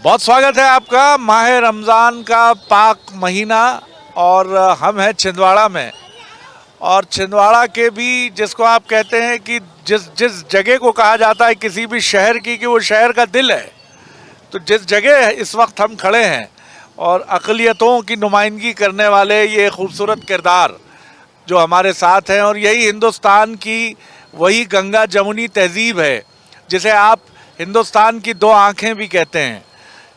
बहुत स्वागत है आपका। माह रमज़ान का पाक महीना और हम हैं छिंदवाड़ा में। और छिंदवाड़ा के भी जिसको आप कहते हैं कि जिस जिस जगह को कहा जाता है किसी भी शहर की कि वो शहर का दिल है, तो जिस जगह इस वक्त हम खड़े हैं और अक़लियतों की नुमाइंदगी करने वाले ये खूबसूरत किरदार जो हमारे साथ हैं, और यही हिंदुस्तान की वही गंगा जमुनी तहजीब है जिसे आप हिंदुस्तान की दो आंखें भी कहते हैं।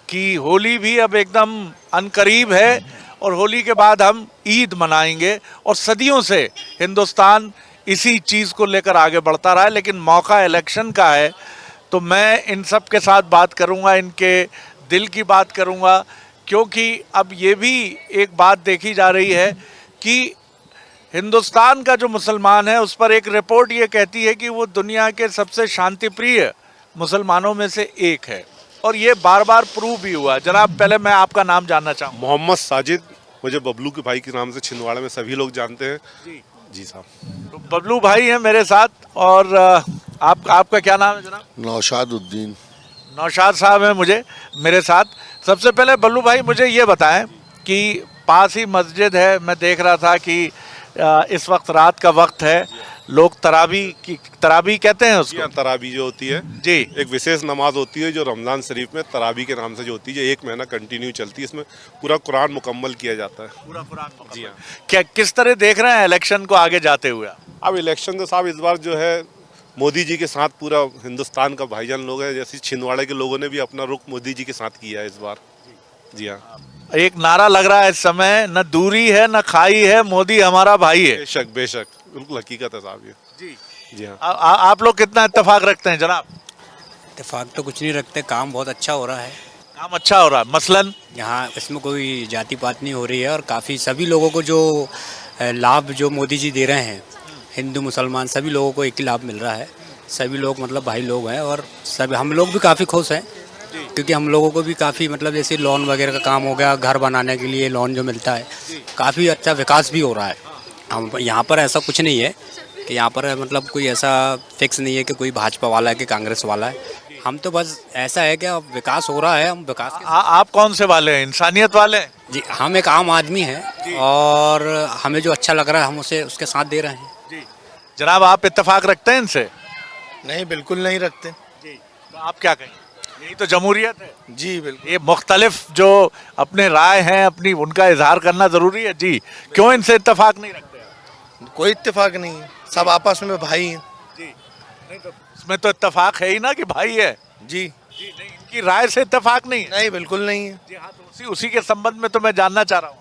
कि होली भी अब एकदम अनकरीब है और होली के बाद हम ईद मनाएंगे, और सदियों से हिंदुस्तान इसी चीज़ को लेकर आगे बढ़ता रहा है। लेकिन मौका इलेक्शन का है, तो मैं इन सब के साथ बात करूंगा, इनके दिल की बात करूंगा, क्योंकि अब ये भी एक बात देखी जा रही है कि हिंदुस्तान का जो मुसलमान है उस पर एक रिपोर्ट ये कहती है कि वो दुनिया के सबसे शांतिप्रिय मुसलमानों में से एक है, और ये बार बार प्रूव भी हुआ। जनाब, पहले मैं आपका नाम जानना चाहूँगा। मोहम्मद साजिद, मुझे बबलू के भाई के नाम से छिंदवाड़ा में सभी लोग जानते हैं। जी साहब। तो बबलू भाई हैं मेरे साथ, और आपका क्या नाम है जनाब? नौशाद उद्दीन। नौशाद साहब हैं मेरे साथ। सबसे पहले बबलू भाई मुझे ये बताएं कि पास ही मस्जिद है, मैं देख रहा था कि इस वक्त रात का वक्त है, लोग तराबी कहते हैं उसको। तराबी जो होती है जी, एक विशेष नमाज होती है जो रमजान शरीफ में तराबी के नाम से जो होती है, जो 1 महीना कंटिन्यू चलती है। इसमें पूरा कुरान मुकम्मल किया जाता है। पूरा कुरान मुकम्मल। जी हाँ। क्या किस तरह देख रहे हैं इलेक्शन को आगे जाते हुए? अब इलेक्शन तो साहब इस बार जो है मोदी जी के साथ पूरा हिंदुस्तान का भाईजान लोग है, जैसे छिंदवाड़े के लोगों ने भी अपना रुख मोदी जी के साथ किया है इस बार। जी हाँ। एक नारा लग रहा है इस समय, न दूरी है न खाई है, मोदी हमारा भाई है। बेशक बेशक, बिल्कुल हकीकत है साहब ये। जी जी हाँ। आप लोग कितना इत्तेफाक रखते हैं जनाब? इत्तेफाक तो कुछ नहीं रखते, काम बहुत अच्छा हो रहा है। काम अच्छा हो रहा है, मसलन यहाँ इसमें कोई जाति पात नहीं हो रही है, और काफ़ी सभी लोगों को जो लाभ जो मोदी जी दे रहे हैं, हिंदू मुसलमान सभी लोगों को एक ही लाभ मिल रहा है। सभी लोग मतलब भाई लोग हैं, और सभी हम लोग भी काफ़ी खुश हैं, क्योंकि हम लोगों को भी काफ़ी मतलब जैसे लोन वगैरह का काम हो गया, घर बनाने के लिए लोन जो मिलता है, काफ़ी अच्छा विकास भी हो रहा है। हम यहाँ पर ऐसा कुछ नहीं है कि यहाँ पर मतलब कोई ऐसा फिक्स नहीं है कि कोई भाजपा वाला है कि कांग्रेस वाला है। हम तो बस ऐसा है कि अब विकास हो रहा है, हम विकास आप कौन से वाले हैं? इंसानियत वाले हैं? जी, हम एक आम आदमी हैं, और हमें जो अच्छा लग रहा है हम उसे उसके साथ दे रहे हैं। जी जनाब, आप इत्तेफाक रखते हैं इनसे? नहीं, बिल्कुल नहीं रखते। जी, तो आप क्या कहें? यही तो जमहूरियत है। जी बिल्कुल। ये मुख्तलिफ जो अपने राय हैं अपनी, उनका इजहार करना जरूरी है। जी, क्यों इनसे इत्तेफाक नहीं रखते? कोई इत्तेफाक नहीं है, सब आपस में भाई हैं। जी नहीं, तो इसमें तो इत्तेफाक है ही ना कि भाई है। जी जी नहीं, इनकी राय से इत्तेफाक नहीं है। नहीं, बिल्कुल नहीं है। जी हाँ, तो उसी के संबंध में तो मैं जानना चाह रहा हूँ।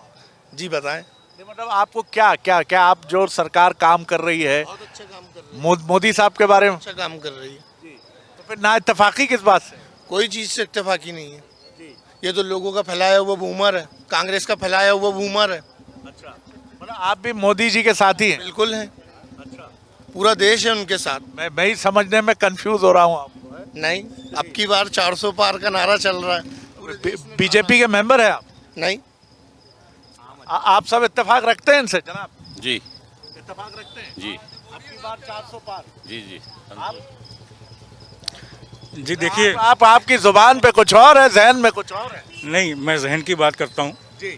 जी बताएं। मतलब आपको क्या क्या क्या आप जो सरकार काम कर रही है, बहुत अच्छा काम कर रही है। मोदी साहब के बारे में अच्छा काम कर रही है। तो फिर ना इत्तेफाकी किस बात से? कोई चीज़ से इत्तेफाकी नहीं है। ये तो लोगों का फैलाया हुआ बूमर है, कांग्रेस का फैलाया हुआ बूमर है। अच्छा, मतलब आप भी मोदी जी के साथ ही हैं? बिल्कुल है, अच्छा, पूरा देश है उनके साथ। मैं ही समझने में कंफ्यूज हो रहा हूँ आपको। नहीं, अब की बार 400 पार का नारा चल रहा है। बीजेपी के मेंबर है आप? नहीं। आप सब इत्तेफाक रखते हैं इनसे जनाब? जी इत्तेफाक रखते हैं जी आपकी बात 400 पार। जी जी। आप जी देखिए, आपकी जुबान पे कुछ और है, जहन में कुछ और है। नहीं मैं जहन की बात करता हूँ। जी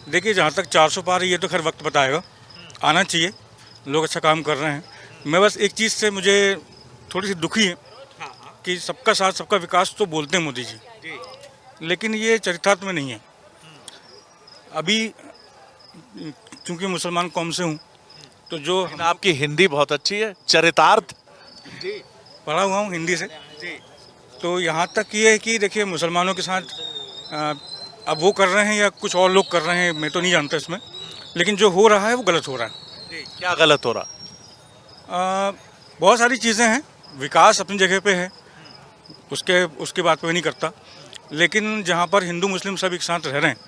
देखिए, जहाँ तक 400 पार है ये तो खैर वक्त बताएगा, आना चाहिए, लोग अच्छा काम कर रहे हैं। मैं बस एक चीज़ से मुझे थोड़ी सी दुखी है कि सबका साथ सबका विकास तो बोलते हैं मोदी जी, लेकिन ये चरितार्थ में नहीं है। अभी चूँकि मुसलमान कौम से हूँ, तो जो लेकिन आपकी हिंदी बहुत अच्छी है, चरितार्थ। जी पढ़ा हुआ हूँ हिंदी से, जी तो यहाँ तक ये है कि देखिए मुसलमानों के साथ अब वो कर रहे हैं या कुछ और लोग कर रहे हैं, मैं तो नहीं जानता इसमें, लेकिन जो हो रहा है वो गलत हो रहा है। जी, क्या गलत हो रहा? बहुत सारी चीज़ें हैं, विकास अपनी जगह पे है, उसके बात पे नहीं करता, लेकिन जहाँ पर हिंदू मुस्लिम सब एक साथ रह रहे हैं,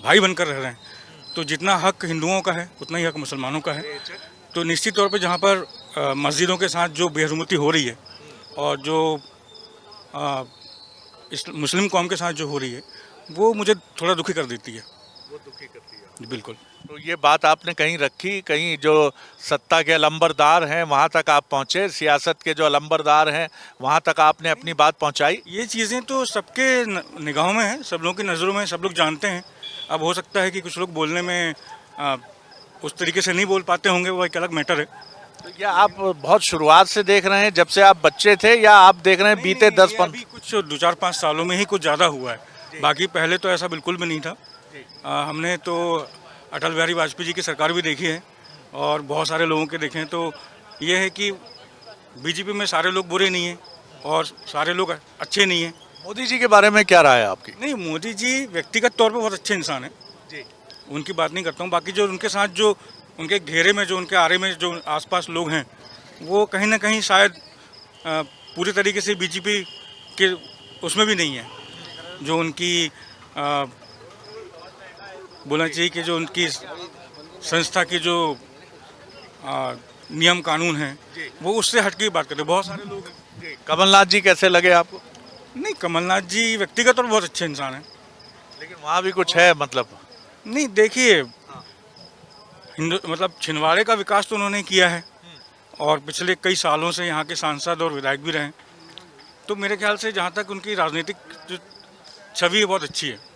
भाई बनकर रह रहे हैं, तो जितना हक हिंदुओं का है उतना ही हक मुसलमानों का है। तो निश्चित तौर पे जहाँ पर मस्जिदों के साथ जो बेहरमती हो रही है, और जो इस मुस्लिम कौम के साथ जो हो रही है, वो मुझे थोड़ा दुखी कर देती है। वो दुखी करती है। बिल्कुल। तो ये बात आपने कहीं रखी, कहीं जो सत्ता के अलंबरदार हैं वहां तक आप पहुंचे, सियासत के जो अलंबरदार हैं वहां तक आपने अपनी बात पहुंचाई? ये चीज़ें तो सबके निगाहों में हैं, सब लोगों की नज़रों में, सब लोग जानते हैं। अब हो सकता है कि कुछ लोग बोलने में उस तरीके से नहीं बोल पाते होंगे, वो एक अलग मैटर है। तो ये आप बहुत शुरुआत से देख रहे हैं, जब से आप बच्चे थे, या आप देख रहे हैं बीते 10-15? अभी कुछ 2-4-5 सालों में ही कुछ ज़्यादा हुआ है, बाकी पहले तो ऐसा बिल्कुल भी नहीं था। हमने तो अटल बिहारी वाजपेयी जी की सरकार भी देखी है और बहुत सारे लोगों के देखे हैं, तो ये है कि बीजेपी में सारे लोग बुरे नहीं हैं और सारे लोग अच्छे नहीं हैं। मोदी जी के बारे में क्या राय है आपकी? नहीं, मोदी जी व्यक्तिगत तौर पे बहुत अच्छे इंसान हैं जी। उनकी बात नहीं करता हूँ। बाकी जो उनके साथ जो उनके घेरे में, जो उनके आरे में जो आसपास लोग हैं, वो कहीं ना कहीं शायद पूरी तरीके से बीजेपी के उसमें भी नहीं है। जो उनकी बोलना चाहिए कि जो उनकी संस्था की जो नियम कानून हैं, वो उससे हट के बात करते हैं। बहुत सारे लोग हैं। कमलनाथ जी कैसे लगे आपको? नहीं, कमलनाथ जी व्यक्तिगत तौर पर बहुत अच्छे इंसान हैं, लेकिन वहाँ भी कुछ है मतलब? नहीं देखिए, मतलब छिंदवाड़े का विकास तो उन्होंने किया है और पिछले कई सालों से यहाँ के सांसद और विधायक भी रहे हैं, तो मेरे ख्याल से जहाँ तक उनकी राजनीतिक जो छवि है बहुत अच्छी है।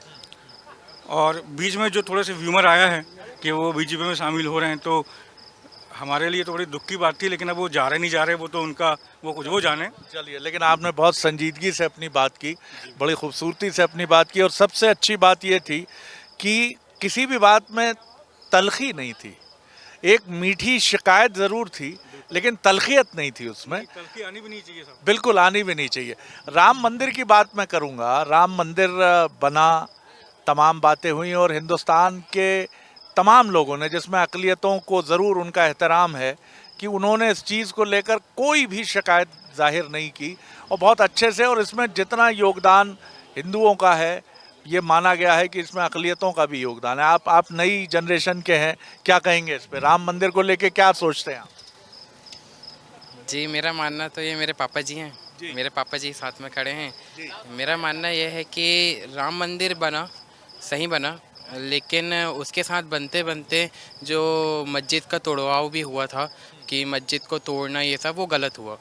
और बीच में जो थोड़े से व्यूमर आया है कि वो बीजेपी में शामिल हो रहे हैं, तो हमारे लिए तो बड़ी दुख की बात थी, लेकिन अब वो जा रहे नहीं जा रहे, वो तो उनका वो कुछ वो जाने। चलिए, लेकिन आपने बहुत संजीदगी से अपनी बात की, बड़ी खूबसूरती से अपनी बात की, और सबसे अच्छी बात ये थी कि किसी भी बात में तलखी नहीं थी। एक मीठी शिकायत ज़रूर थी, लेकिन तलखियत नहीं थी उसमें। तलखी आनी भी नहीं चाहिए साहब। बिल्कुल आनी भी नहीं चाहिए। राम मंदिर की बात मैं करूँगा। राम मंदिर बना, तमाम बातें हुई और हिंदुस्तान के तमाम लोगों ने, जिसमें अक़लियतों को ज़रूर उनका एहतराम है कि उन्होंने इस चीज़ को लेकर कोई भी शिकायत ज़ाहिर नहीं की, और बहुत अच्छे से, और इसमें जितना योगदान हिंदुओं का है, ये माना गया है कि इसमें अक़लियतों का भी योगदान है। आप नई जनरेशन के हैं, क्या कहेंगे इस पे? राम मंदिर को लेके क्या सोचते हैं आप? जी, मेरा मानना तो ये, मेरे पापा जी हैं, मेरे पापा जी साथ में खड़े हैं। मेरा मानना ये है कि राम मंदिर बना, सही बना, लेकिन उसके साथ बनते बनते जो मस्जिद का तोड़वाव भी हुआ था, कि मस्जिद को तोड़ना, ये सब वो गलत हुआ,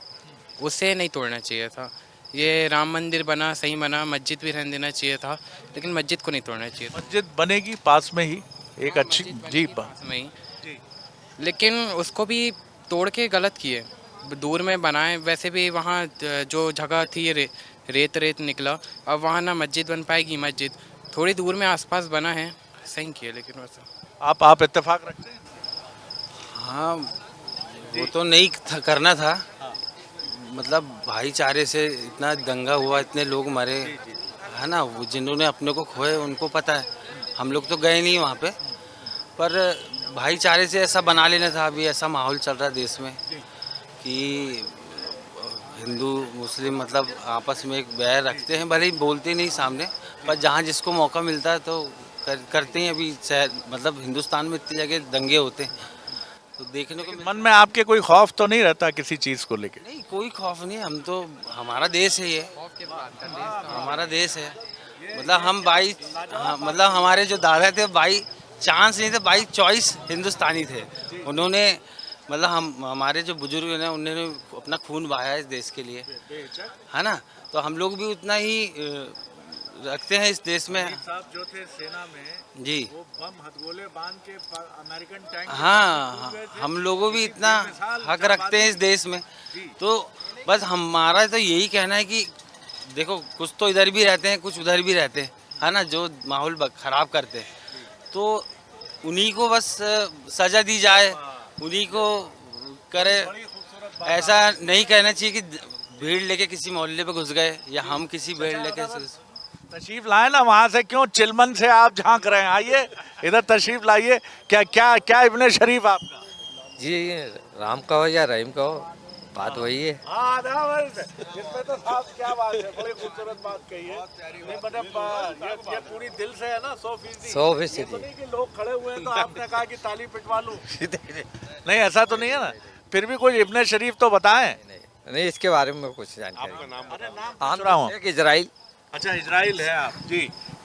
उसे नहीं तोड़ना चाहिए था। ये राम मंदिर बना, सही बना, मस्जिद भी रहने देना चाहिए था, लेकिन मस्जिद को नहीं तोड़ना चाहिए था। मस्जिद बनेगी पास में ही, एक अच्छी जी पास में ही, लेकिन उसको भी तोड़ के गलत किए, दूर में बनाए। वैसे भी वहाँ जो जगह थी रेत निकला, अब वहाँ ना मस्जिद बन पाएगी। मस्जिद थोड़ी दूर में आसपास बना है, सही किया, लेकिन वैसा आप इत्तेफाक रखते हैं? हाँ, वो तो नहीं करना था। मतलब भाईचारे से इतना दंगा हुआ, इतने लोग मरे, है ना। वो जिन्होंने अपने को खोए उनको पता है, हम लोग तो गए नहीं वहाँ पे, पर भाईचारे से ऐसा बना लेना था। अभी ऐसा माहौल चल रहा है देश में कि हिंदू मुस्लिम मतलब आपस में एक बैर रखते हैं, भले ही बोलते नहीं सामने, पर जहाँ जिसको मौका मिलता है तो करते हैं। अभी मतलब हिंदुस्तान में इतनी जगह दंगे होते हैं, तो देखने को मन में आपके कोई खौफ तो नहीं रहता किसी चीज़ को लेके? नहीं, कोई खौफ नहीं। हम तो, हमारा देश है ये, हमारा देश है। मतलब हम मतलब हमारे जो दादा थे बाई चांस नहीं थे, बाई चॉइस हिंदुस्तानी थे। उन्होंने मतलब हमारे जो बुजुर्ग हैं उन्होंने अपना खून बहाया इस देश के लिए, है ना। तो हम लोग भी उतना ही रखते हैं इस देश में। साहब जो थे सेना में जी, वो बम हथगोले बांध के अमेरिकन टैंक, हाँ, हम लोगों भी इतना हक रखते हैं इस देश में। तो बस हमारा तो यही कहना है कि देखो, कुछ तो इधर भी रहते हैं, कुछ उधर भी रहते हैं, है ना, जो माहौल ख़राब करते हैं। तो उन्हीं को बस सज़ा दी जाए, उन्हीं को करे। ऐसा नहीं कहना चाहिए कि भीड़ लेके किसी मोहल्ले पे घुस गए, या हम किसी भीड़ लेके। तशरीफ लाए ना वहाँ से, क्यों चिलमन से आप झांक रहे हैं? आइए इधर तशरीफ लाइए। क्या क्या क्या इब्ने शरीफ आपका? जी, राम का हो या रहीम का हो, बात वही है। इसमें तो साहब क्या बात है, बड़ी खूबसूरत बात कही है। नहीं मतलब ये पूरी दिल से है ना, 100%। 100%। नहीं कि लोग खड़े हुए हैं तो आपने कहा कि ताली पिटवा लूं। नहीं, ऐसा तो नहीं है ना। फिर भी कोई इब्ने शरीफ तो बताएं। नहीं, इसके बारे में कुछ जानकारी। आपका नाम अरे नाम हाँ, पूछ रहा हूँ। इजराइल। अच्छा, इजराइल है आप जी।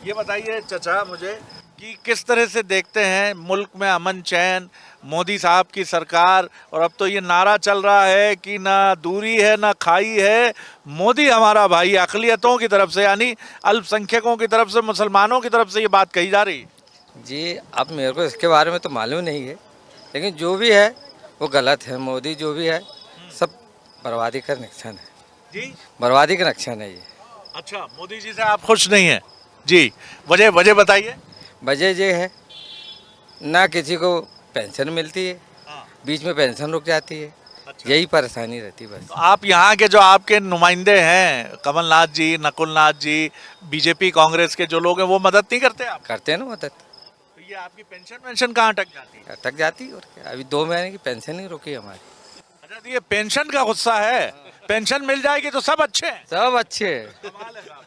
ये बताइए चचा मुझे कि किस तरह से देखते हैं मुल्क में अमन चैन, मोदी साहब की सरकार, और अब तो ये नारा चल रहा है कि ना दूरी है ना खाई है, मोदी हमारा भाई, अक़लियतों की तरफ से यानी अल्पसंख्यकों की तरफ से, मुसलमानों की तरफ से ये बात कही जा रही है। जी अब मेरे को इसके बारे में तो मालूम नहीं है, लेकिन जो भी है वो गलत है। मोदी जो भी है सब बर्बादी का नक्शा है जी, बर्बादी का नक्शा है ये। अच्छा, मोदी जी से आप खुश नहीं हैं जी? वजह वजह बताइए। वजह ये है ना किसी को पेंशन मिलती है, बीच में पेंशन रुक जाती है, यही परेशानी रहती है बस। तो आप यहाँ के जो आपके नुमाइंदे हैं, कमलनाथ जी, नकुलनाथ जी, बीजेपी कांग्रेस के जो लोग हैं, वो मदद नहीं करते आप? करते हैं ना मदद। तो ये आपकी पेंशन कहाँ अटक जाती है? अटक जाती है और क्या, अभी 2 महीने की पेंशन ही रुकी हमारी। अच्छा, तो ये पेंशन का गुस्सा है, पेंशन मिल जाएगी तो सब अच्छे हैं। सब अच्छे हैं। कमाल है साहब।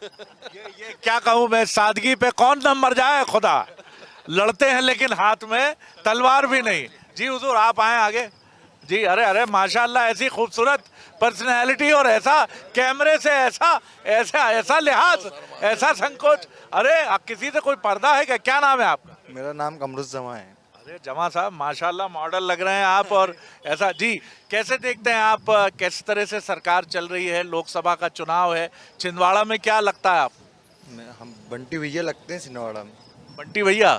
ये क्या कहूँ मैं, सादगी पे कौन न मर जाए खुदा, लड़ते हैं लेकिन हाथ में तलवार भी नहीं। जी हुजूर, आप आए आगे जी। अरे अरे माशाल्लाह, ऐसी खूबसूरत पर्सनैलिटी और ऐसा कैमरे से ऐसा ऐसा ऐसा लिहाज, ऐसा संकोच। अरे किसी से कोई पर्दा है क्या? क्या नाम है आपका? मेरा नाम कमरुज़्ज़मा है। अरे जमा साहब, माशाल्लाह मॉडल लग रहे हैं आप। और ऐसा जी, कैसे देखते हैं आप, किस तरह से सरकार चल रही है? लोकसभा का चुनाव है छिंदवाड़ा में, क्या लगता है आप? हम बंटी भैया लगते हैं छिंदवाड़ा में। बंटी भैया,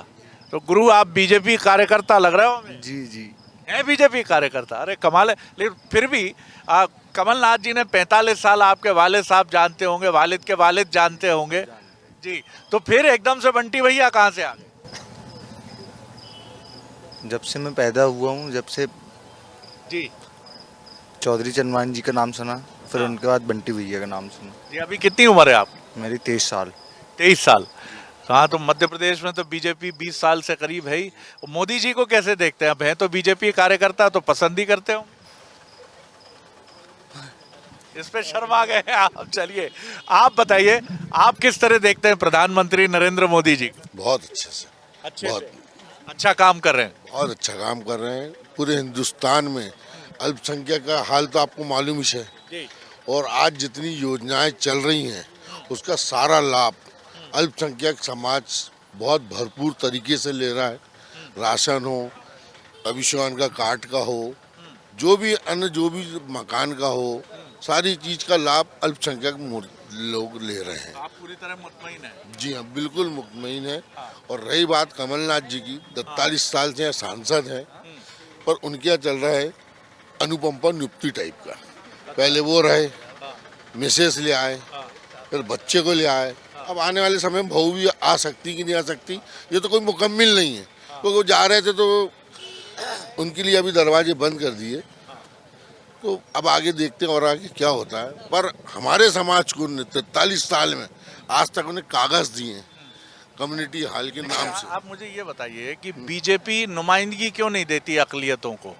तो गुरु आप बीजेपी कार्यकर्ता लग रहे हो हमें। जी जी। हैं बीजेपी कार्यकर्ता? अरे कमाल है। लेकिन फिर भी कमलनाथ जी ने 45 साल, आपके वालिद साहब जानते होंगे, वालिद के वालिद जानते होंगे जी, तो फिर एकदम से बंटी भैया कहाँ से आ गए? जब से मैं पैदा हुआ हूँ, जब से जी चौधरी चंद्रमान जी का नाम सुना, फिर उनके बाद बंटी भैया का नाम सुना। जी। अभी कितनी उम्र है आप? मेरी 23 साल। 23 साल। हाँ, तो मध्य प्रदेश में तो बीजेपी 20 साल से करीब है ही। मोदी जी को कैसे देखते हैं? अब हैं तो बीजेपी कार्यकर्ता, तो पसंद ही करते हो। इस पे शर्मा गए आप। चलिए आप बताइए, आप किस तरह देखते हैं प्रधानमंत्री नरेंद्र मोदी जी? बहुत अच्छे से, अच्छे बहुत से। अच्छा काम कर रहे हैं। बहुत अच्छा काम कर रहे हैं। पूरे हिंदुस्तान में अल्पसंख्यक का हाल तो आपको मालूम ही है, जी। और आज जितनी योजनाएं चल रही हैं उसका सारा लाभ अल्पसंख्यक समाज बहुत भरपूर तरीके से ले रहा है। राशन हो, आयुष्मान का कार्ड का हो, जो भी अन्य जो भी मकान का हो, सारी चीज का लाभ अल्पसंख्यक लोग ले रहे हैं। आप पूरी तरह मुतमईन हैं? जी हाँ, बिल्कुल मुतमईन है। और रही बात कमलनाथ जी की, 43 साल से सांसद हैं, पर उनके यहाँ चल रहा है अनुकंपा नियुक्ति टाइप का। पहले वो रहे, मिसेस ले आए, फिर बच्चे को ले आए, अब आने वाले समय में बहू भी आ सकती कि नहीं आ सकती, ये तो कोई मुकम्मिल नहीं है। तो वो जा रहे थे तो उनके लिए अभी दरवाजे बंद कर दिए, तो अब आगे देखते हैं और आगे क्या होता है। पर हमारे समाज को 43 साल में आज तक उन्हें कागज दिए हैं कम्युनिटी हॉल के नाम से। आप मुझे ये बताइए कि बीजेपी नुमाइंदगी क्यों नहीं देती अक़लियतों को?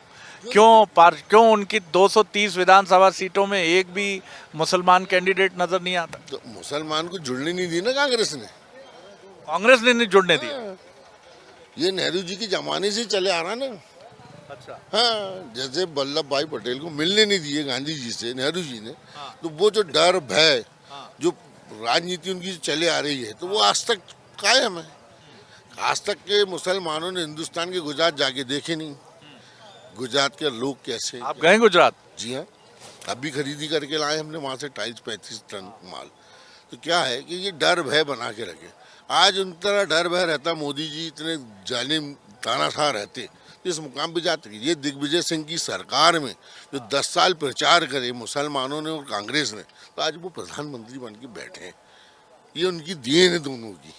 क्यों उनकी 230 विधानसभा सीटों में एक भी मुसलमान कैंडिडेट नजर नहीं आता? तो मुसलमान को जुड़ने नहीं दी ना कांग्रेस ने। कांग्रेस ने नहीं जुड़ने दिया। ये नेहरू जी के जमाने से चले आ रहा ना। अच्छा। हाँ, जैसे वल्लभ भाई पटेल को मिलने नहीं दिए गांधी जी से नेहरू जी ने, तो वो जो डर भय जो राजनीति उनकी चले आ रही है, तो वो आज तक कायम है। आज तक के मुसलमानों ने हिंदुस्तान के गुजरात जाके देखे नहीं, गुजरात के लोग कैसे। आप गए गुजरात? जी हाँ, अभी खरीदी करके लाए हमने वहाँ से 35 टन माल। तो क्या है कि ये डर भय बना के रखे। आज उन तरह डर भय रहता, मोदी जी इतने जालिम तानाशाह रहते, इस मुकाम पे जाते। ये दिग्विजय सिंह की सरकार में जो 10 साल प्रचार करे मुसलमानों ने और कांग्रेस ने, तो आज वो प्रधानमंत्री बन के बैठे हैं। ये उनकी देन है दोनों की,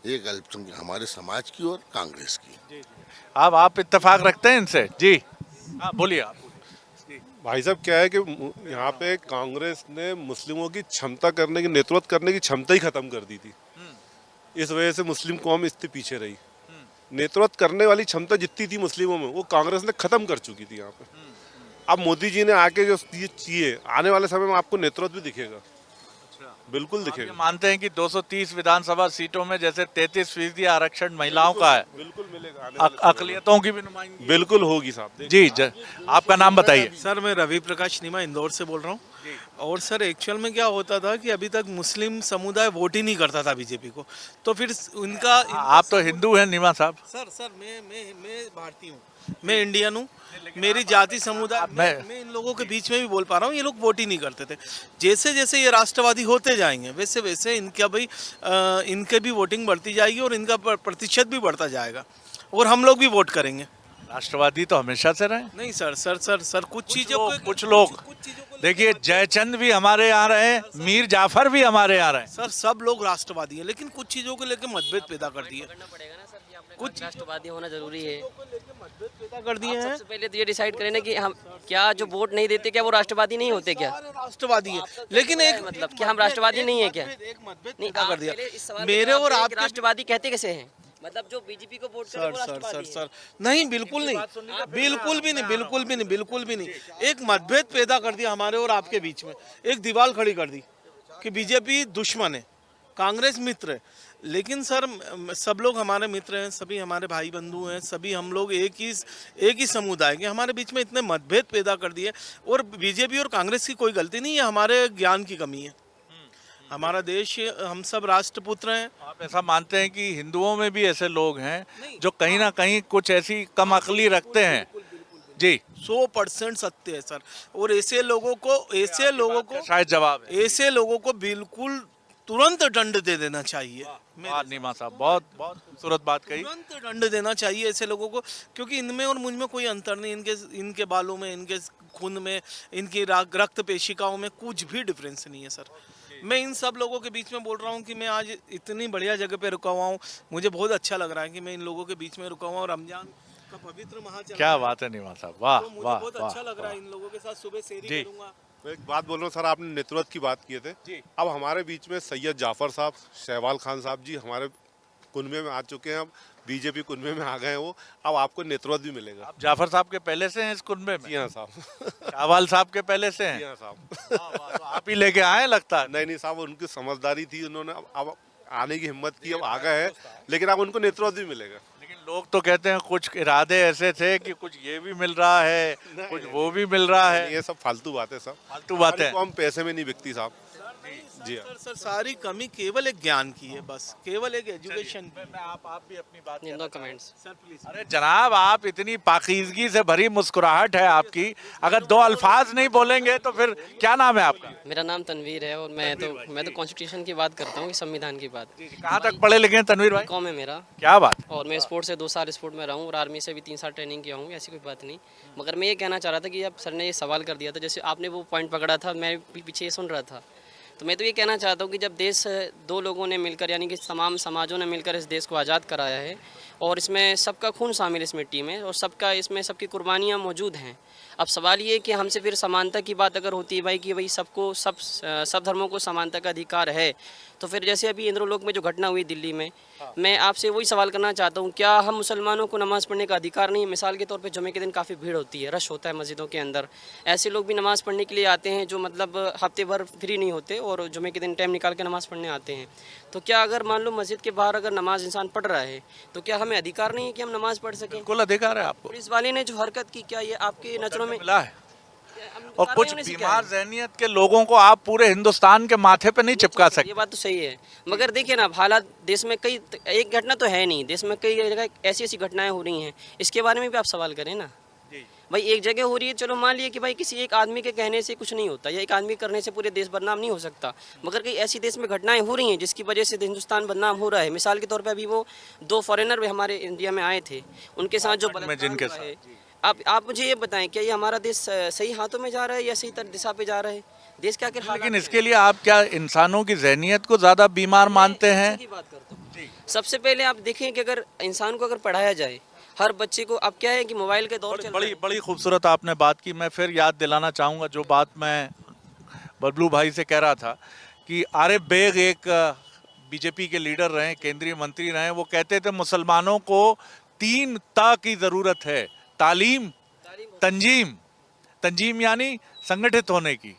एक अल्पसंख्यक हमारे समाज की और कांग्रेस की। आप इत्तेफाक रखते हैं इनसे? जी हाँ, बोलिए आप। भाई साहब क्या है कि यहाँ पे कांग्रेस ने मुस्लिमों की क्षमता करने की, नेतृत्व करने की क्षमता ही खत्म कर दी थी। इस वजह से मुस्लिम कौम इतनी पीछे रही। नेतृत्व करने वाली क्षमता जितनी थी मुस्लिमों में, वो कांग्रेस ने खत्म कर चुकी थी यहाँ पे। अब मोदी जी ने आके जो चाहिए, आने वाले समय में आपको नेतृत्व भी दिखेगा। बिल्कुल दिखेगा। मानते हैं कि 230 विधानसभा सीटों में जैसे 33% आरक्षण महिलाओं का है, बिल्कुल मिलेगा। अक़लियतों की भी नुमाइंदगी बिल्कुल होगी साहब। जी। आपका नाम बताइए। सर मैं रवि प्रकाश नीमा इंदौर से बोल रहा हूँ। और सर एक्चुअल में क्या होता था कि अभी तक मुस्लिम समुदाय वोट ही नहीं करता था बीजेपी को, तो फिर उनका आप तो हिंदू हैं नीमा साहब। सर मैं भारतीय हूँ, मैं इंडियन हूँ, मेरी जाति समुदाय मैं इन लोगों के बीच में भी बोल पा रहा हूँ, ये लोग वोट ही नहीं करते थे। जैसे जैसे ये राष्ट्रवादी होते जाएंगे वैसे वैसे इनका भी इनके भी वोटिंग बढ़ती जाएगी और इनका प्रतिशत भी बढ़ता जाएगा और हम लोग भी वोट करेंगे। राष्ट्रवादी तो हमेशा से रहे। नहीं सर कुछ चीज़ों को कुछ लोग देखिए, जयचंद भी हमारे यहाँ रहे, मीर जाफर भी हमारे यहाँ रहे। सर सब लोग राष्ट्रवादी हैं, लेकिन कुछ चीज़ों को लेकर मतभेद पैदा कर दिए, कुछ राष्ट्रवादी होना जरूरी है। मतभेद पैदा कर दिए हैं। सबसे पहले तो ये डिसाइड करें ना कि हम क्या जो वोट नहीं देते क्या वो राष्ट्रवादी नहीं होते क्या? राष्ट्रवादी है, लेकिन एक मतलब क्या हम राष्ट्रवादी नहीं है क्या? एक मतभेद नहीं, पैदा कर आप दिया पहले इस सवाल मेरे का जवाब और दें कि आपके। राष्ट्रवादी कहते कैसे हैं? मतलब जो बीजेपी को वोट करे वो सर राष्ट्रवादी है। नहीं, बिल्कुल नहीं, बिल्कुल भी नहीं, बिल्कुल भी नहीं, बिल्कुल भी नहीं। एक मतभेद पैदा कर दिया हमारे और आपके बीच में, एक दीवार खड़ी कर दी कि बीजेपी दुश्मन है, कांग्रेस मित्र है। लेकिन सर सब लोग हमारे मित्र हैं, सभी हमारे भाई बंधु हैं, सभी हम लोग एक ही समुदाय के। हमारे बीच में इतने मतभेद पैदा कर दिए, और बीजेपी और कांग्रेस की कोई गलती नहीं है, हमारे ज्ञान की कमी है। हमारा देश, हम सब राष्ट्रपुत्र हैं। आप ऐसा मानते हैं कि हिंदुओं में भी ऐसे लोग हैं जो कहीं ना कहीं कुछ ऐसी कम अकली रखते हैं? जी 100% सत्य है सर, और ऐसे लोगों को शायद जवाब है। ऐसे लोगों को बिल्कुल तुरंत दंड दे देना चाहिए। वाह नीमा साहब, बहुत बहुत खूबसूरत बात कही। तुरंत दंड देना चाहिए ऐसे लोगों को, क्योंकि इनमें और मुझ में कोई अंतर नहीं, इनके बालों में, इनके खून में, इनकी रक्त पेशिकाओं में कुछ भी डिफरेंस नहीं है सर। मैं इन सब लोगों के बीच में बोल रहा हूँ कि मैं आज इतनी बढ़िया जगह पे रुका हुआ हूँ, मुझे बहुत अच्छा लग रहा है कि मैं इन लोगों के बीच में रुका हुआ हूँ। रमजान का पवित्र माह चल रहा है। क्या बात है नीमा साहब, वाह तो मुझे वाह बहुत वाह, अच्छा लग रहा है, वाह। इन लोगों के साथ सुबह सेरी जी। करूंगा। मैं एक बात बोल रहा हूँ सर, आपने नेतृत्व की बात किए थे। अब हमारे बीच में सैयद जाफर साहब, शहवाल खान साहब जी हमारे कुनबे में आ चुके हैं, अब बीजेपी कुनबे में आ गए हैं वो। अब आपको नेतृत्व भी मिलेगा। आप जाफर साहब के पहले से हैं इस कुनबे में? जी हाँ साहब। शाहवाल साहब के पहले से हैं? जी हाँ साहब। तो आप ही लेके आए लगता है। नहीं साहब, उनकी समझदारी थी, उन्होंने अब आने की हिम्मत की, अब आ गए हैं, लेकिन अब उनको नेतृत्व भी मिलेगा। लेकिन लोग तो कहते हैं कुछ इरादे ऐसे थे कि कुछ ये भी मिल रहा है, कुछ वो भी मिल रहा है। ये सब फालतू बातें, सब फालतू बातें। हम पैसे में नहीं बिकती साहब। जी हाँ सर सारी कमी केवल एक ज्ञान की है, बस केवल एक एजुकेशन की। मैं आप भी अपनी बात नो कमेंट्स। Sir please. अरे जनाब, आप इतनी पाकीज़गी से भरी मुस्कुराहट है आपकी, अगर दो अल्फाज नहीं बोलेंगे तो फिर क्या नाम है आपका? मेरा नाम तनवीर है और मैं तो कॉन्स्टिट्यूशन की बात करता हूँ, संविधान की बात। कहाँ तक पढ़े लिखे हैं तनवीर भाई? कॉम है मेरा। क्या बात। और मैं स्पोर्ट्स से 2 साल स्पोर्ट में रहा हूँ और आर्मी से भी 3 साल ट्रेनिंग किया हूँ, ऐसी कोई बात नहीं। मगर मैं ये कहना चाह रहा था कि अब सर ने ये सवाल कर दिया था, जैसे आपने वो पॉइंट पकड़ा था, मैं पीछे ये सुन रहा था, तो मैं तो ये कहना चाहता हूँ कि जब देश 2 लोगों ने मिलकर, यानी कि तमाम समाजों ने मिलकर इस देश को आज़ाद कराया है और इसमें सबका खून शामिल इस मिट्टी में और इसमें सबकी कुर्बानियाँ मौजूद हैं। अब सवाल ये है कि हमसे फिर समानता की बात अगर होती है भाई कि भाई सब धर्मों को समानता का अधिकार है, तो फिर जैसे अभी इंद्रलोक में जो घटना हुई दिल्ली में, मैं आपसे वही सवाल करना चाहता हूँ, क्या हम मुसलमानों को नमाज़ पढ़ने का अधिकार नहीं? मिसाल के तौर पे जुमे के दिन काफ़ी भीड़ होती है, रश होता है मस्जिदों के अंदर, ऐसे लोग भी नमाज़ पढ़ने के लिए आते हैं जो मतलब हफ्ते भर फ्री नहीं होते और जुमे के दिन टाइम निकाल के नमाज़ पढ़ने आते हैं। तो क्या अगर मान लो मस्जिद के बाहर अगर नमाज इंसान पढ़ रहा है तो क्या हमें अधिकार नहीं है कि हम नमाज़ पढ़ सकें? बिल्कुल अधिकार है आपको। पुलिस वाले ने जो हरकत की, क्या ये आपके नज़रों में मिला है? और कुछ बीमार जहनियत के लोगों को आप पूरे हिंदुस्तान के माथे पे नहीं चिपका सकते। ये बात तो सही है, मगर देखिए ना, हालात देश में कई, एक घटना तो है नहीं, देश में कई जगह ऐसी ऐसी घटनाएं हो रही हैं, इसके बारे में भी आप सवाल करें ना। भाई एक जगह हो रही है, चलो मान लिया कि भाई किसी एक आदमी के कहने से कुछ नहीं होता या एक आदमी करने से पूरे देश बदनाम नहीं हो सकता, मगर कई ऐसी देश में घटनाएं हो रही हैं जिसकी वजह से हिंदुस्तान बदनाम हो रहा है। मिसाल के तौर पे अभी वो 2 फॉरेनर भी हमारे इंडिया में आए थे, उनके साथ जो जिनके बलात्कार हुआ है, आप मुझे ये बताएं, क्या ये हमारा देश सही हाथों में जा रहा है या सही दिशा पे जा रहा है? देश क्या लेकिन इसके लिए आप क्या इंसानों की जहनियत को ज़्यादा बीमार मानते हैं? की बात करता हूँ। सबसे पहले आप देखें कि अगर इंसान को अगर पढ़ाया जाए, हर बच्चे को, अब क्या है कि मोबाइल के दौर चल रहा है। बड़ी खूबसूरत आपने बात की। मैं फिर याद दिलाना चाहूँगा जो बात मैं बबलू भाई से कह रहा था कि आरिफ बेग एक बीजेपी के लीडर रहे, केंद्रीय मंत्री रहे, वो कहते थे मुसलमानों को 3 ता की ज़रूरत है, तालीम, तंजीम यानी संगठित होने की,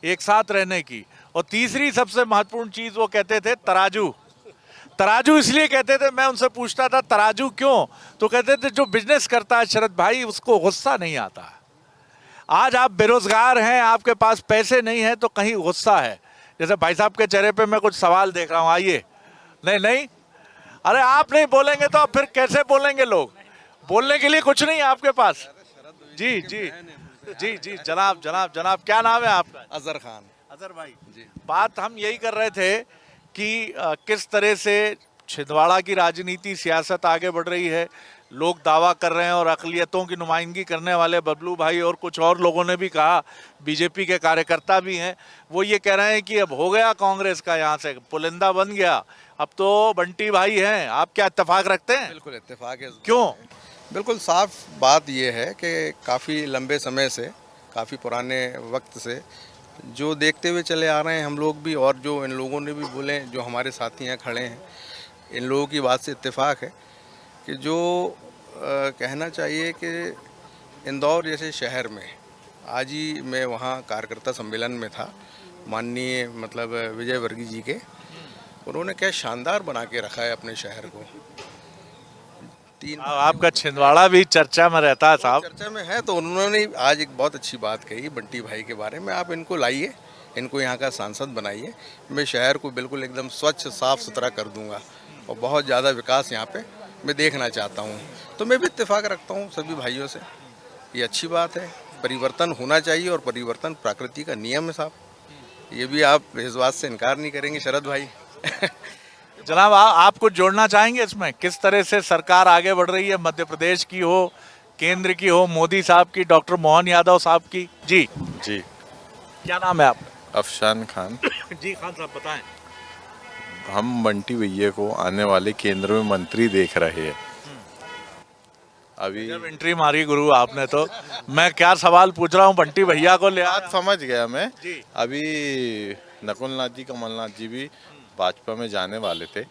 एक साथ रहने की, और तीसरी सबसे महत्वपूर्ण चीज़ वो कहते थे तराजू इसलिए कहते थे, मैं उनसे पूछता था तराजू क्यों, तो कहते थे जो बिजनेस करता है शरद भाई उसको गुस्सा नहीं आता। आज आप बेरोजगार हैं, आपके पास पैसे नहीं है तो कहीं गुस्सा है। जैसे भाई साहब के चेहरे पे मैं कुछ सवाल देख रहा हूँ, आइए। नहीं नहीं, अरे आप नहीं बोलेंगे तो फिर कैसे बोलेंगे लोग? बोलने के लिए कुछ नहीं है आपके पास। जी जी जी जी, जनाब जनाब जनाब, क्या नाम है आपका? अजहर खान। अजहर भाई जी, बात हम यही कर रहे थे कि किस तरह से छिंदवाड़ा की राजनीति सियासत आगे बढ़ रही है। लोग दावा कर रहे हैं और अक़लियतों की नुमाइंदगी करने वाले बबलू भाई और कुछ और लोगों ने भी कहा, बीजेपी के कार्यकर्ता भी हैं, वो ये कह रहे हैं कि अब हो गया कांग्रेस का यहाँ से पुलिंदा बन गया, अब तो बंटी भाई हैं। आप क्या इत्तेफाक रखते हैं? बिल्कुल इत्तेफाक है। क्यों? बिल्कुल साफ बात यह है कि काफ़ी लंबे समय से, काफ़ी पुराने वक्त से जो देखते हुए चले आ रहे हैं हम लोग भी, और जो इन लोगों ने भी बोले, जो हमारे साथी यहाँ खड़े हैं, इन लोगों की बात से इत्तेफाक है कि जो कहना चाहिए कि इंदौर जैसे शहर में, आज ही मैं वहाँ कार्यकर्ता सम्मेलन में था, माननीय मतलब विजय वर्गीय जी के, उन्होंने क्या शानदार बना के रखा है अपने शहर को। आपका छिंदवाड़ा भी चर्चा में रहता है साहब। चर्चा में है, तो उन्होंने आज एक बहुत अच्छी बात कही बंटी भाई के बारे में। आप इनको लाइए, इनको यहाँ का सांसद बनाइए, मैं शहर को बिल्कुल एकदम स्वच्छ साफ सुथरा कर दूंगा और बहुत ज़्यादा विकास यहाँ पे मैं देखना चाहता हूँ। तो मैं भी इत्तेफाक रखता हूँ सभी भाइयों से, ये अच्छी बात है। परिवर्तन होना चाहिए और परिवर्तन प्रकृति का नियम है साहब, ये भी आप इस बात से इनकार नहीं करेंगे शरद भाई। जनाब आप कुछ जोड़ना चाहेंगे इसमें? किस तरह से सरकार आगे बढ़ रही है, मध्य प्रदेश की हो, केंद्र की हो, मोदी साहब की, डॉक्टर मोहन यादव साहब की? जी जी, क्या नाम है आपका? अफशान खान। जी खान साहब बताएं। हम बंटी भैया को आने वाले केंद्र में मंत्री देख रहे हैं। अभी जब एंट्री मारी गुरु आपने, तो मैं क्या सवाल पूछ रहा हूँ, बंटी भैया को ले बात समझ गया मैं। जी। अभी नकुलनाथ जी, कमलनाथ जी भी भाजपा में जाने वाले थे,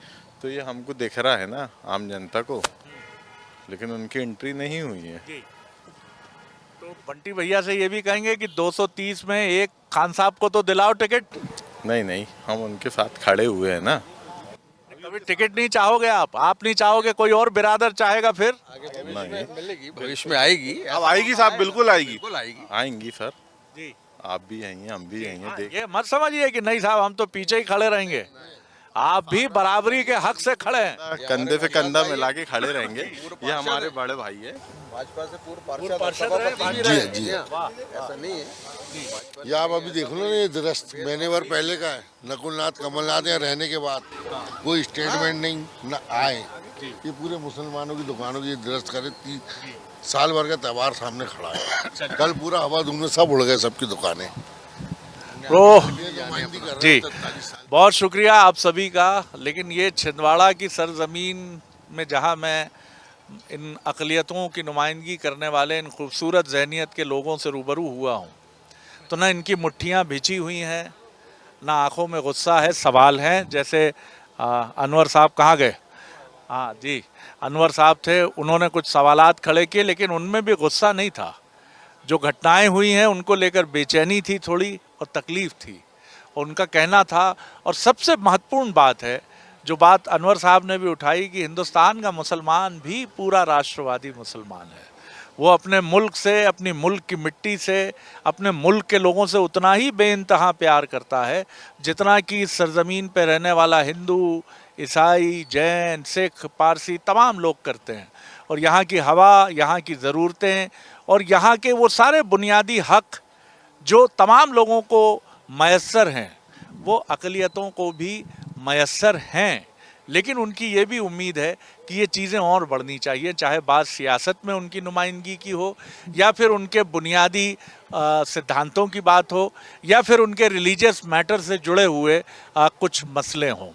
तो ये हमको दिख रहा है ना, आम जनता को, लेकिन उनकी एंट्री नहीं हुई है। तो बंटी भैया से ये भी कहेंगे कि 230 में एक खान साहब को तो दिलाओ टिकट। नहीं नहीं, हम उनके साथ खड़े हुए हैं ना। कभी टिकट नहीं चाहोगे आप नहीं चाहोगे, कोई और बिरादर चाहेगा फिर? नहीं, मिलेगी, भविष्य में आएगी। अब आएगी साहब, बिल्कुल आएगी। आएंगी सर जी, आप भी आएंगे, हम भी आएंगे। ये मत समझिए कि नहीं साहब हम तो पीछे ही खड़े रहेंगे, आप भी बराबरी के हक से खड़े हैं। कंधे से कंधा मिला के खड़े रहेंगे, ये हमारे बड़े भाई है। भाजपा से पूर्व पार्षद जी जी, ऐसा नहीं है। ये आप अभी देख लो ना, ये दरस्त महीने भर पहले का है। नकुलनाथ कमलनाथ यहाँ रहने के बाद कोई स्टेटमेंट नहीं न आए, ये पूरे मुसलमानों की दुकानों की दरस्त करे। साल भर का त्यौहार सामने खड़ा है, कल पूरा हवा धूम में सब उड़ गए, सबकी दुकानें। जी बहुत शुक्रिया आप सभी का। लेकिन ये छिंदवाड़ा की सरजमीन में जहां मैं इन अक़लियतों की नुमाइंदगी करने वाले इन खूबसूरत जहनीत के लोगों से रूबरू हुआ हूं, तो ना इनकी मुट्ठियां भिंची हुई हैं, ना आंखों में गुस्सा है, सवाल हैं। जैसे अनवर साहब कहाँ गए? हाँ जी, अनवर साहब थे, उन्होंने कुछ सवालात खड़े किए, लेकिन उनमें भी गुस्सा नहीं था। जो घटनाएं हुई हैं उनको लेकर बेचैनी थी थोड़ी और तकलीफ़ थी, और उनका कहना था। और सबसे महत्वपूर्ण बात है, जो बात अनवर साहब ने भी उठाई, कि हिंदुस्तान का मुसलमान भी पूरा राष्ट्रवादी मुसलमान है। वो अपने मुल्क से, अपनी मुल्क की मिट्टी से, अपने मुल्क के लोगों से उतना ही बेइंतहा प्यार करता है जितना कि इस सरजमीन पर रहने वाला हिंदू, ईसाई, जैन, सिख, पारसी तमाम लोग करते हैं। और यहाँ की हवा, यहाँ की ज़रूरतें और यहाँ के वो सारे बुनियादी हक जो तमाम लोगों को मैसर हैं, वो अक़लियतों को भी मैसर हैं। लेकिन उनकी ये भी उम्मीद है कि ये चीज़ें और बढ़नी चाहिए, चाहे बात सियासत में उनकी नुमाइंदगी की हो, या फिर उनके बुनियादी सिद्धांतों की बात हो, या फिर उनके रिलीजियस मैटर से जुड़े हुए कुछ मसले हों।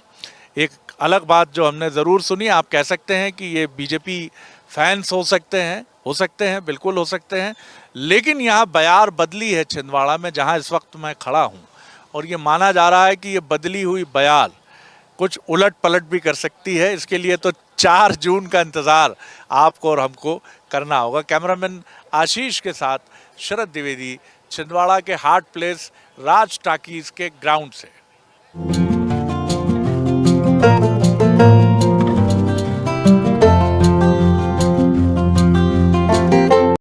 एक अलग बात जो हमने ज़रूर सुनी, आप कह सकते हैं कि ये बीजेपी फैंस हो सकते हैं, बिल्कुल हो सकते हैं, लेकिन यहाँ बयार बदली है छिंदवाड़ा में, जहाँ इस वक्त मैं खड़ा हूँ, और ये माना जा रहा है कि ये बदली हुई बयार कुछ उलट पलट भी कर सकती है। इसके लिए तो 4 जून का इंतज़ार आपको और हमको करना होगा। कैमरामैन आशीष के साथ शरद द्विवेदी, छिंदवाड़ा के हार्ट प्लेस राज टाकीज़ के ग्राउंड से।